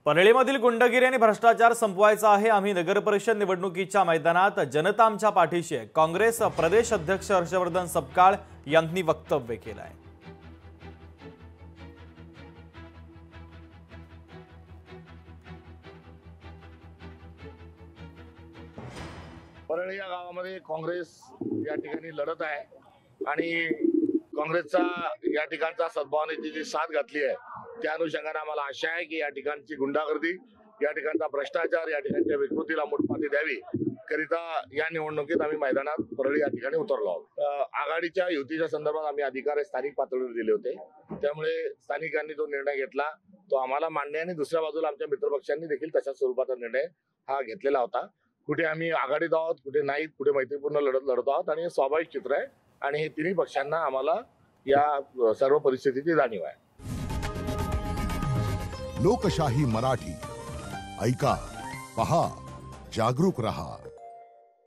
परळीमधील गुंडगिरी आणि भ्रष्टाचार संपवायचा आहे। आम्ही नगरपरिषद निवडणुकीच्या मैदानात जनता आमच्या पाठीशी आहे, काँग्रेस प्रदेश अध्यक्ष हर्षवर्धन सपकाळ यांनी वक्तव्य केलं आहे। परळी या गावामध्ये काँग्रेस या ठिकाणी लढत आहे आणि काँग्रेसचा या ठिकाणचा सद्भावनेची जी साथ घातली आहे त्या अनुषंगाने आम्हाला आशा आहे की या ठिकाणची गुंडागर्दी, या ठिकाणचा भ्रष्टाचार, या ठिकाणच्या विकृतीला मुठपाती द्यावी करिता या निवडणुकीत आम्ही मैदानात परळी या ठिकाणी उतरलो आहोत। आघाडीच्या युतीच्या संदर्भात आम्ही अधिकार स्थानिक पातळीवर दिले होते, त्यामुळे स्थानिकांनी जो निर्णय घेतला तो आम्हाला मान्य आहे आणि दुसऱ्या बाजूला आमच्या मित्रपक्षांनी देखील तशाच स्वरूपाचा निर्णय हा घेतलेला होता। कुठे आम्ही आघाडीत आहोत, कुठे नाहीत, कुठे मैत्रीपूर्ण लढत आहोत आणि हे स्वाभाविक चित्र आहे आणि हे तिन्ही पक्षांना आम्हाला या सर्व परिस्थितीची जाणीव आहे। लोकशाही मराठी ऐका, पहा, जागरूक रहा।